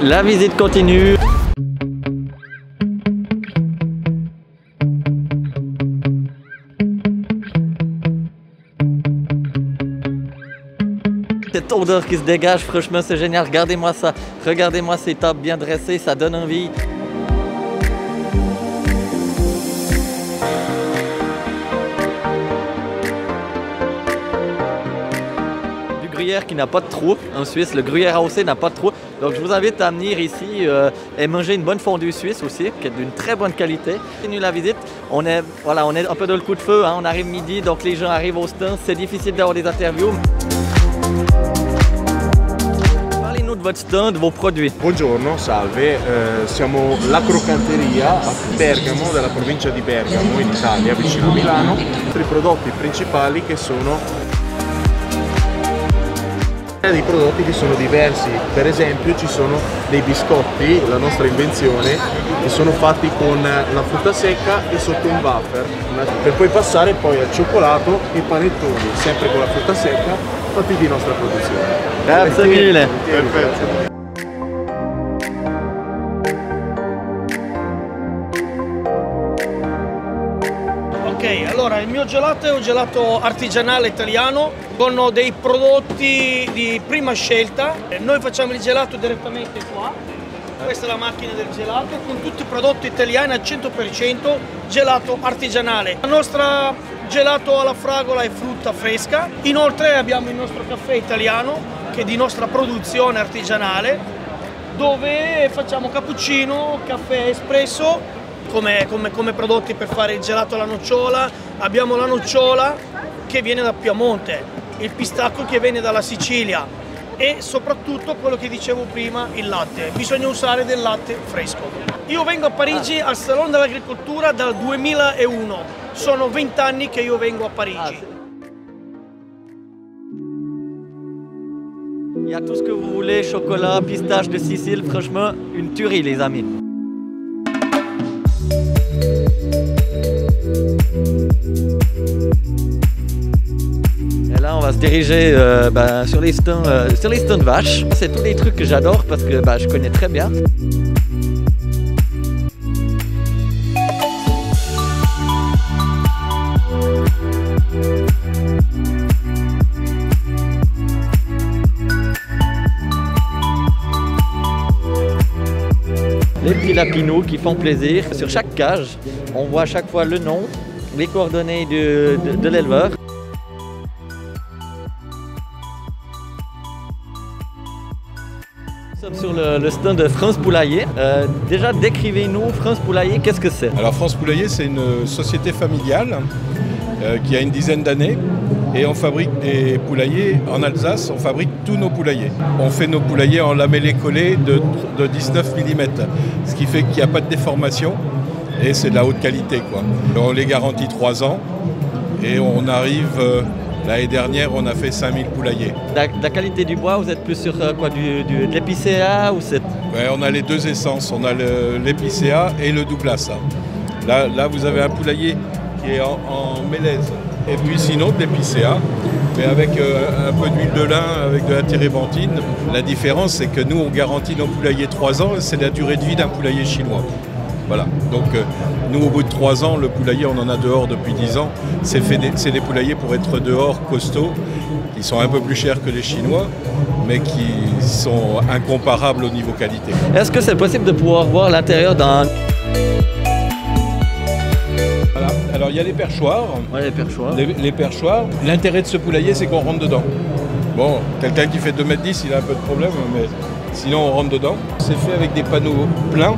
La visite continue. Cette odeur qui se dégage, franchement c'est génial, regardez-moi ça, regardez-moi ces tables bien dressées, ça donne envie. Du gruyère qui n'a pas de trou, en Suisse, le gruyère AOC n'a pas de trou, donc je vous invite à venir ici et manger une bonne fondue suisse aussi, qui est d'une très bonne qualité. Continue la visite, on est un peu dans le coup de feu, hein, on arrive midi, donc les gens arrivent au stand, c'est difficile d'avoir des interviews. Parlez-nous de votre stand, de vos produits. Buongiorno, salve, siamo la croccanteria a Bergamo, della provincia di Bergamo, in Italia, vicino a Milano. I nostri prodotti principali che sono dei prodotti che sono diversi, per esempio ci sono dei biscotti, la nostra invenzione, che sono fatti con la frutta secca e sotto un wafer, per poi passare poi al cioccolato e panettoni, sempre con la frutta secca, fatti di nostra produzione. Grazie mille. Perfetto. Ok, allora il mio gelato è un gelato artigianale italiano con dei prodotti di prima scelta. Noi facciamo il gelato direttamente qua, questa è la macchina del gelato con tutti i prodotti italiani al 100%, gelato artigianale. La nostra gelato alla fragola e frutta fresca. Inoltre abbiamo il nostro caffè italiano che è di nostra produzione artigianale, dove facciamo cappuccino, caffè espresso. Come prodotti per fare il gelato alla nocciola, abbiamo la nocciola che viene da Piemonte, il pistacchio che viene dalla Sicilia e soprattutto quello che dicevo prima, il latte. Bisogna usare del latte fresco. Io vengo a Parigi al Salone dell'Agricoltura dal 2001, sono 20 anni che io vengo a Parigi. Il y a tout ce que vous voulez, chocolat, pistache de Sicile, franchement une tuerie les amis. Et là, on va se diriger sur les stands vaches. C'est tous les trucs que j'adore parce que je connais très bien. Les petits lapinous qui font plaisir. Sur chaque cage, on voit à chaque fois le nom, les coordonnées de l'éleveur. Nous sommes sur le stand de France Poulailler. Déjà, décrivez-nous France Poulailler, qu'est-ce que c'est? Alors France Poulailler, c'est une société familiale qui a une dizaine d'années et on fabrique des poulaillers en Alsace, on fabrique tous nos poulaillers. On fait nos poulaillers en lamellé collé de 19 mm, ce qui fait qu'il n'y a pas de déformation et c'est de la haute qualité, quoi. On les garantit 3 ans et on arrive, l'année dernière on a fait 5000 poulaillers. La qualité du bois, vous êtes plus sur quoi, de l'épicéa ou c'est... Ouais, on a les deux essences, on a l'épicéa et le Douglas. Là vous avez un poulailler qui est en mélèze. Et puis sinon de l'épicéa, mais avec un peu d'huile de lin, avec de la térébenthine. La différence, c'est que nous, on garantit nos poulaillers 3 ans, et c'est la durée de vie d'un poulailler chinois. Voilà, donc nous, au bout de 3 ans, le poulailler, on en a dehors depuis 10 ans. C'est des poulaillers pour être dehors, costauds, qui sont un peu plus chers que les Chinois, mais qui sont incomparables au niveau qualité. Est-ce que c'est possible de pouvoir voir l'intérieur d'un... Alors il y a les perchoirs. Ouais, les perchoirs. Les perchoirs. L'intérêt de ce poulailler, c'est qu'on rentre dedans. Bon, quelqu'un qui fait 2 m 10, il a un peu de problème, mais sinon on rentre dedans. C'est fait avec des panneaux pleins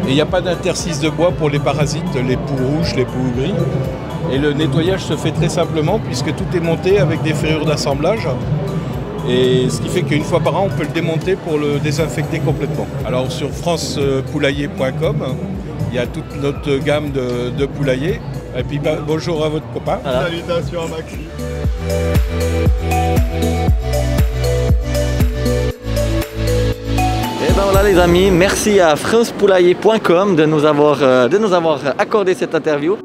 et il n'y a pas d'interstice de bois pour les parasites, les poux rouges, les poux gris. Et le nettoyage se fait très simplement puisque tout est monté avec des ferrures d'assemblage. Et ce qui fait qu'une fois par an, on peut le démonter pour le désinfecter complètement. Alors sur francepoulailler.com, il y a toute notre gamme de poulaillers. Et puis bonjour à votre copain. Voilà. Salutations à Maxi. Et ben voilà les amis, merci à francepoulailler.com de nous avoir accordé cette interview.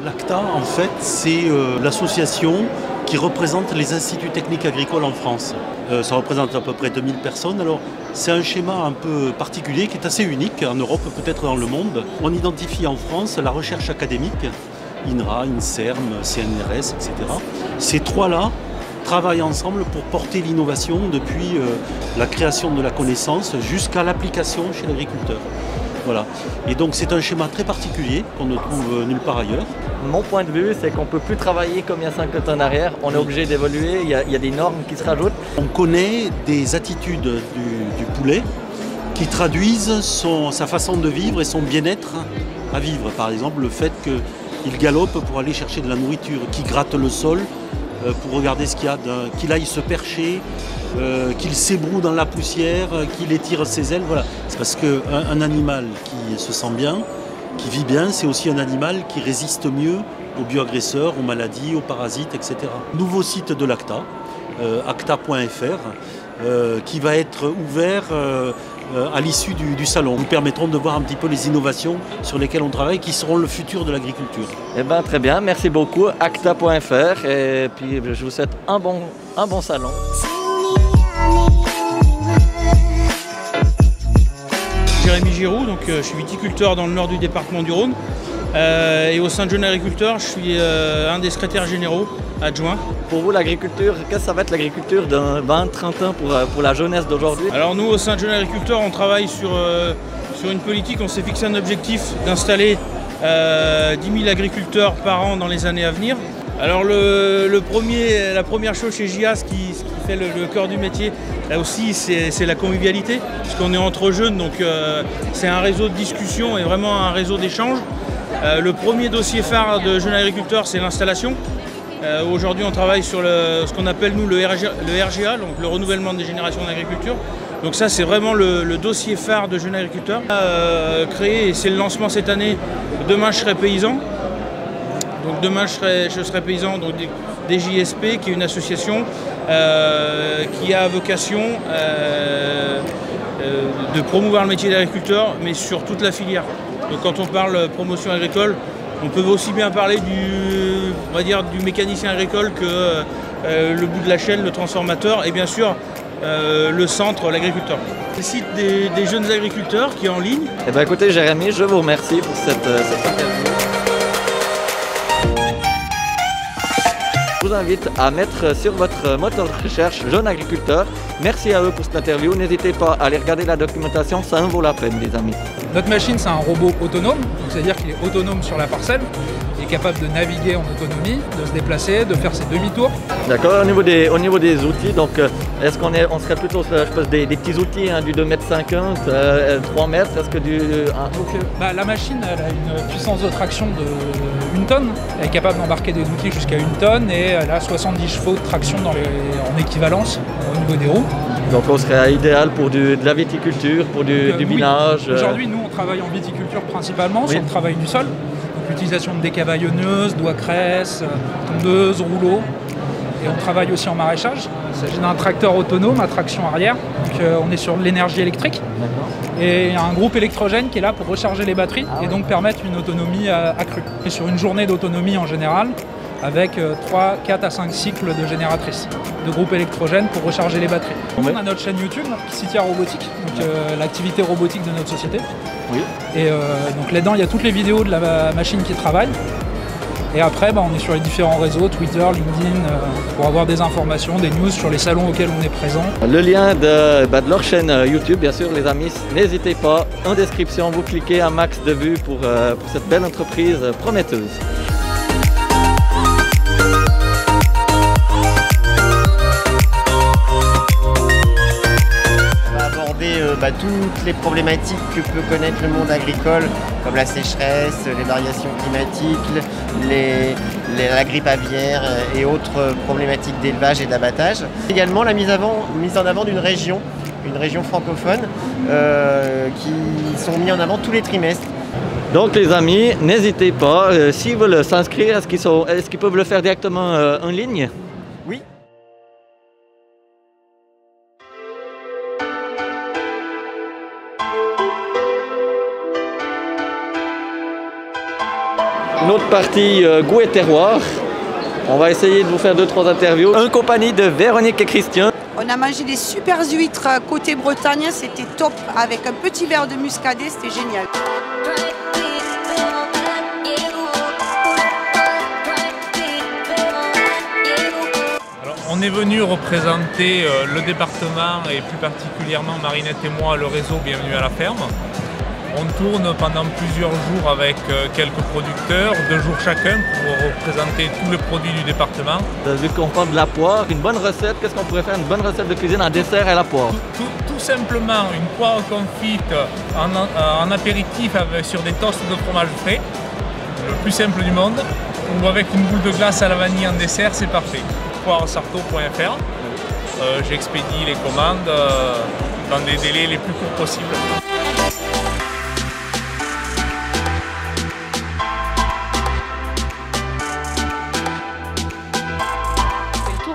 L'ACTA, en fait, c'est l'association qui représente les instituts techniques agricoles en France. Ça représente à peu près 2000 personnes. Alors, c'est un schéma un peu particulier qui est assez unique en Europe, peut-être dans le monde. On identifie en France la recherche académique, INRA, INSERM, CNRS, etc. Ces trois-là travaillent ensemble pour porter l'innovation depuis la création de la connaissance jusqu'à l'application chez l'agriculteur. Voilà. Et donc c'est un schéma très particulier qu'on ne trouve nulle part ailleurs. Mon point de vue, c'est qu'on ne peut plus travailler comme il y a 50 ans en arrière. On est obligé d'évoluer, il y a des normes qui se rajoutent. On connaît des attitudes du poulet qui traduisent sa façon de vivre et son bien-être à vivre. Par exemple, le fait qu'il galope pour aller chercher de la nourriture, qu'il gratte le sol pour regarder ce qu'il y a, qu'il aille se percher, qu'il s'ébroue dans la poussière, qu'il étire ses ailes. Voilà. C'est parce qu'un animal qui se sent bien, qui vit bien, c'est aussi un animal qui résiste mieux aux bioagresseurs, aux maladies, aux parasites, etc. Nouveau site de l'ACTA, acta.fr, qui va être ouvert à l'issue du salon. Nous permettront de voir un petit peu les innovations sur lesquelles on travaille, qui seront le futur de l'agriculture. Eh ben, très bien, merci beaucoup. Acta.fr et puis je vous souhaite un bon salon. Jérémy Giroud, donc je suis viticulteur dans le nord du département du Rhône. Et au sein de Jeunes Agriculteurs, je suis un des secrétaires généraux adjoints. Pour vous, l'agriculture, qu'est-ce que ça va être l'agriculture dans 20-30 ans pour la jeunesse d'aujourd'hui? Alors nous, au sein de Jeunes Agriculteurs, on travaille sur une politique. On s'est fixé un objectif d'installer 10 000 agriculteurs par an dans les années à venir. Alors la première chose chez JA, ce qui fait le cœur du métier, là aussi, c'est la convivialité, parce qu'on est entre jeunes, donc c'est un réseau de discussion et vraiment un réseau d'échange. Le premier dossier phare de Jeunes Agriculteurs, c'est l'installation. Aujourd'hui, on travaille sur ce qu'on appelle nous le RGA, donc le renouvellement des générations d'agriculture. Donc ça, c'est vraiment le dossier phare de Jeunes Agriculteurs. Créé, et c'est le lancement cette année, Demain je serai paysan. Donc demain je serai paysan, donc DJSP, qui est une association qui a vocation de promouvoir le métier d'agriculteur, mais sur toute la filière. Donc quand on parle promotion agricole, on peut aussi bien parler du mécanicien agricole que le bout de la chaîne, le transformateur, et bien sûr le centre, l'agriculteur. C'est le site des jeunes agriculteurs qui est en ligne. Eh bien, écoutez Jérémy, je vous remercie pour cette interview. Je vous invite à mettre sur votre moteur de recherche Jeunes Agriculteurs. Merci à eux pour cette interview. N'hésitez pas à aller regarder la documentation, ça en vaut la peine, les amis. Notre machine, c'est un robot autonome, c'est-à-dire qu'il est autonome sur la parcelle, il est capable de naviguer en autonomie, de se déplacer, de faire ses demi-tours. D'accord, au niveau des outils, donc est-ce on serait plutôt, je pense, des petits outils, hein, du 2,50 m, 3 mètres, est-ce que la machine, elle a une puissance de traction de 1 tonne, elle est capable d'embarquer des outils jusqu'à 1 tonne et elle a 70 chevaux de traction en équivalence au niveau des roues. Donc on serait idéal pour de la viticulture, pour du binage. Aujourd'hui, nous, on travaille en viticulture principalement, sur le travail du sol. Donc l'utilisation de décavaillonneuses, doigts cresse, tondeuses, rouleaux. Et on travaille aussi en maraîchage. Il s'agit d'un tracteur autonome à traction arrière. Donc on est sur l'énergie électrique. Et il y a un groupe électrogène qui est là pour recharger les batteries et donc permettre une autonomie accrue. Et sur une journée d'autonomie en général, avec 3, 4 à 5 cycles de génératrices de groupes électrogènes pour recharger les batteries. On a notre chaîne YouTube, Citia Robotique, donc l'activité robotique de notre société. Oui. Et donc là-dedans, il y a toutes les vidéos de la machine qui travaille. Et après, on est sur les différents réseaux, Twitter, LinkedIn, pour avoir des informations, des news sur les salons auxquels on est présent. Le lien de leur chaîne YouTube, bien sûr, les amis, n'hésitez pas, en description, vous cliquez un max de vues pour cette belle entreprise prometteuse. Toutes les problématiques que peut connaître le monde agricole, comme la sécheresse, les variations climatiques, la grippe aviaire et autres problématiques d'élevage et d'abattage. Également la mise en avant d'une région, une région francophone, qui sont mis en avant tous les trimestres. Donc les amis, n'hésitez pas, s'ils veulent s'inscrire, est-ce qu'ils peuvent le faire directement en ligne? Oui. une autre partie goût et terroir. On va essayer de vous faire 2-3 interviews en compagnie de Véronique et Christian. On a mangé des super huîtres côté Bretagne, c'était top, avec un petit verre de muscadet, c'était génial. Alors, on est venu représenter le département et plus particulièrement Marinette et moi, le réseau Bienvenue à la ferme. On tourne pendant plusieurs jours avec quelques producteurs, 2 jours chacun pour représenter tous les produits du département. Vu qu'on parle de la poire, une bonne recette, qu'est-ce qu'on pourrait faire? Une bonne recette de cuisine en dessert à la poire? Tout simplement une poire confite en apéritif sur des toasts de fromage frais, le plus simple du monde, ou avec une boule de glace à la vanille en dessert, c'est parfait. Poiresarto.fr, j'expédie les commandes dans des délais les plus courts possibles.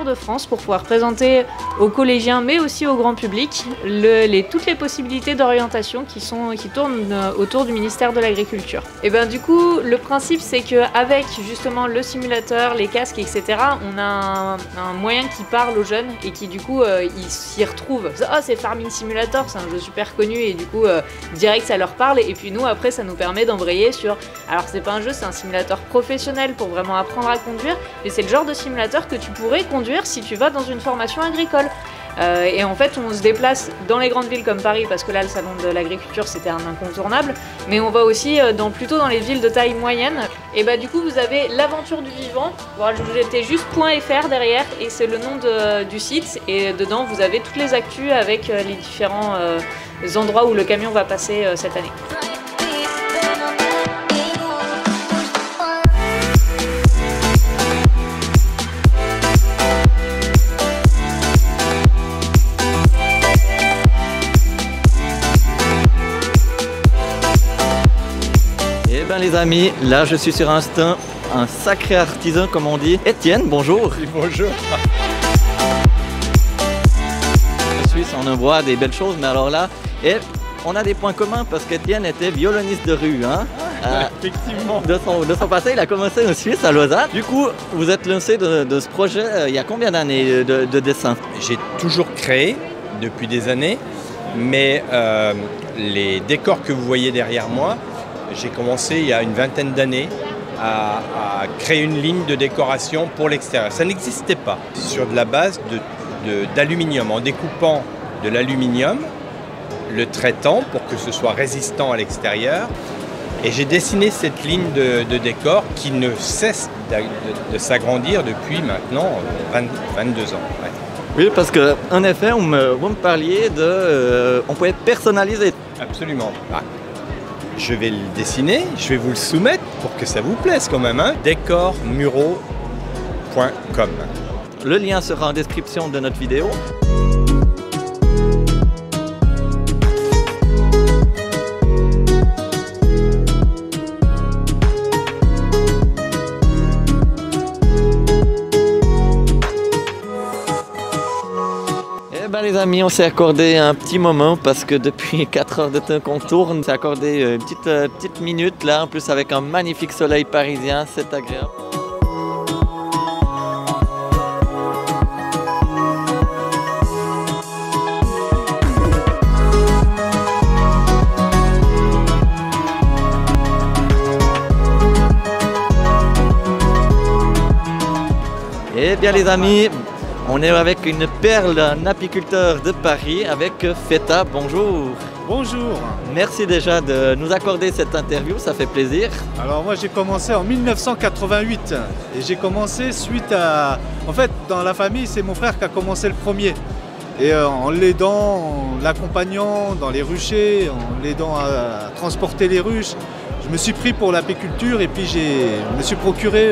De France pour pouvoir présenter aux collégiens mais aussi au grand public toutes les possibilités d'orientation qui tournent autour du ministère de l'Agriculture. Et bien du coup le principe c'est qu'avec justement le simulateur, les casques etc. on a un moyen qui parle aux jeunes et qui du coup ils s'y retrouvent. Oh c'est Farming Simulator, c'est un jeu super connu et du coup direct ça leur parle et puis nous après ça nous permet d'embrayer sur alors c'est pas un jeu, c'est un simulateur professionnel pour vraiment apprendre à conduire mais c'est le genre de simulateur que tu pourrais conduire si tu vas dans une formation agricole. Et en fait on se déplace dans les grandes villes comme Paris parce que là le salon de l'agriculture c'était un incontournable, mais on va aussi plutôt dans les villes de taille moyenne. Et bah du coup vous avez l'aventure du vivant, voilà, je vous mettais juste .fr derrière et c'est le nom du site et dedans vous avez toutes les actus avec les différents endroits où le camion va passer cette année. Eh bien les amis, là je suis sur un stand, un sacré artisan comme on dit. Étienne, bonjour. Bonjour. En Suisse on en voit des belles choses, mais alors là, on a des points communs parce qu'Étienne était violoniste de rue. Hein. Effectivement. De son passé, il a commencé en Suisse, à Lausanne. Du coup, vous êtes lancé de ce projet il y a combien d'années de dessin? J'ai toujours créé depuis des années, mais les décors que vous voyez derrière moi, j'ai commencé il y a une vingtaine d'années à créer une ligne de décoration pour l'extérieur. Ça n'existait pas sur de la base d'aluminium, en découpant de l'aluminium, le traitant pour que ce soit résistant à l'extérieur. Et j'ai dessiné cette ligne de décor qui ne cesse de s'agrandir depuis maintenant 22 ans. Ouais. Oui, parce qu'en effet, vous me parliez on pouvait personnaliser. Absolument. Ah. Je vais le dessiner, je vais vous le soumettre pour que ça vous plaise quand même. Hein. Décormuraux.com. Le lien sera en description de notre vidéo. Les amis, on s'est accordé un petit moment parce que depuis 4 heures de temps qu'on tourne, on s'est accordé une petite minute là, en plus avec un magnifique soleil parisien, c'est agréable. Eh bien les amis, on est avec une perle, un apiculteur de Paris, avec Feta. Bonjour. Bonjour. Merci déjà de nous accorder cette interview, ça fait plaisir. Alors moi j'ai commencé en 1988 et j'ai commencé suite à... En fait dans la famille c'est mon frère qui a commencé le premier. Et en l'aidant, en l'accompagnant dans les ruchers, en l'aidant à transporter les ruches, je me suis pris pour l'apiculture et puis je me suis procuré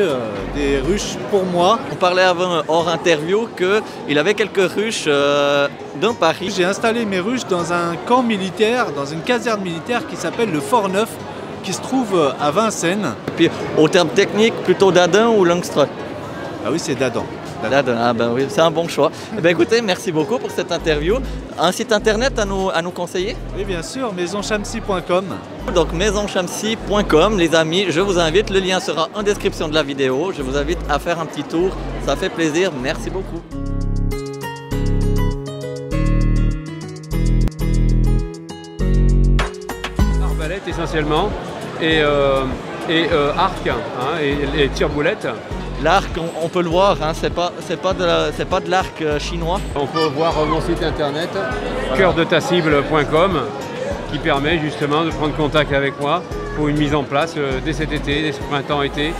des ruches pour moi. On parlait avant hors interview qu'il avait quelques ruches dans Paris. J'ai installé mes ruches dans un camp militaire, dans une caserne militaire qui s'appelle le Fort Neuf, qui se trouve à Vincennes. Et puis au terme technique, plutôt d'Adam ou Langstroth? Ah oui, c'est d'Adam. Ah ben oui, c'est un bon choix. Eh ben écoutez, merci beaucoup pour cette interview. Un site internet à nous conseiller? Oui, bien sûr, maisonchamsi.com. Donc maisonchamsi.com, les amis, je vous invite, le lien sera en description de la vidéo. Je vous invite à faire un petit tour, ça fait plaisir, merci beaucoup. Arbalète essentiellement et arc et tire-boulette. L'arc, on peut le voir, hein, c'est pas de l'arc chinois. On peut voir mon site internet coeurdetacible.com qui permet justement de prendre contact avec moi pour une mise en place dès cet été, dès ce printemps-été.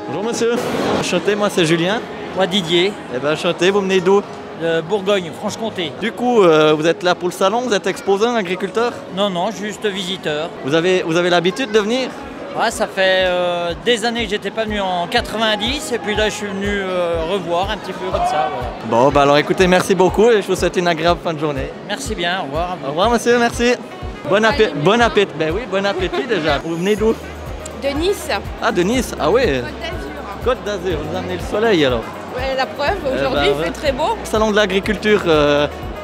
Bonjour monsieur, enchanté, moi c'est Julien. Moi Didier. Eh ben enchanté, vous venez d'où? Bourgogne, Franche-Comté. Du coup, vous êtes là pour le salon, vous êtes exposant, agriculteur? Non, non, juste visiteur. Vous avez l'habitude de venir? Ouais, ça fait des années que j'étais pas venu en 90 et puis là je suis venu revoir un petit peu comme ça. Voilà. Bon, bah alors écoutez, merci beaucoup et je vous souhaite une agréable fin de journée. Merci bien, au revoir. Au revoir monsieur, merci. Bon appétit. Bon appétit. Ben oui, bon appétit déjà. Vous venez d'où? De Nice. Ah, de Nice, ah oui. Côte d'Azur. Côte d'Azur, vous amenez le soleil alors. Ouais, la preuve, aujourd'hui il fait très beau. Salon de l'agriculture,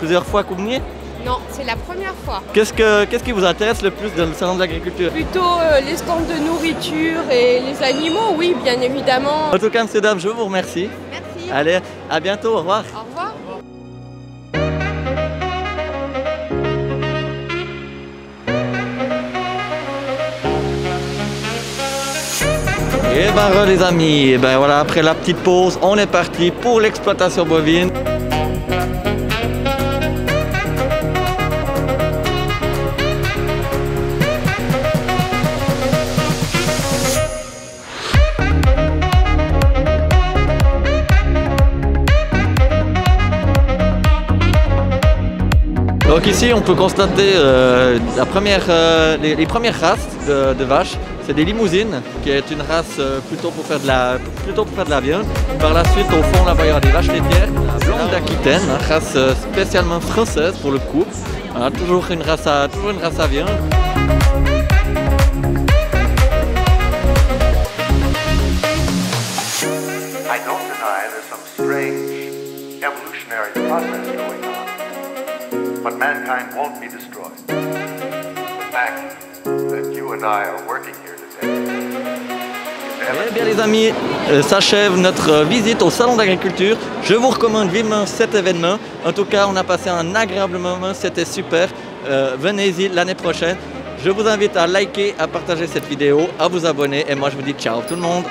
plusieurs fois que vous veniez? Non, c'est la première fois. Qu'est-ce qui vous intéresse le plus dans le salon de l'agriculture? Plutôt les stands de nourriture et les animaux, oui, bien évidemment. En tout cas, messieurs, dames, je vous remercie. Merci. Allez, à bientôt, au revoir. Au revoir. Et ben les amis, et ben voilà, après la petite pause, on est parti pour l'exploitation bovine. Donc ici on peut constater les premières races de vaches. C'est des limousines, qui est une race plutôt pour faire de la viande. Par la suite, au fond, là, il va y avoir des vaches laitières, blancs d'Aquitaine, race spécialement française pour le coup. Voilà, toujours une race à viande. I don't deny there's some strange evolutionary process going on, but mankind won't be destroyed. The fact that you and I are working here. Eh bien les amis, s'achève notre visite au salon d'agriculture. Je vous recommande vivement cet événement. En tout cas, on a passé un agréable moment, c'était super. Venez-y l'année prochaine. Je vous invite à liker, à partager cette vidéo, à vous abonner et moi je vous dis ciao tout le monde.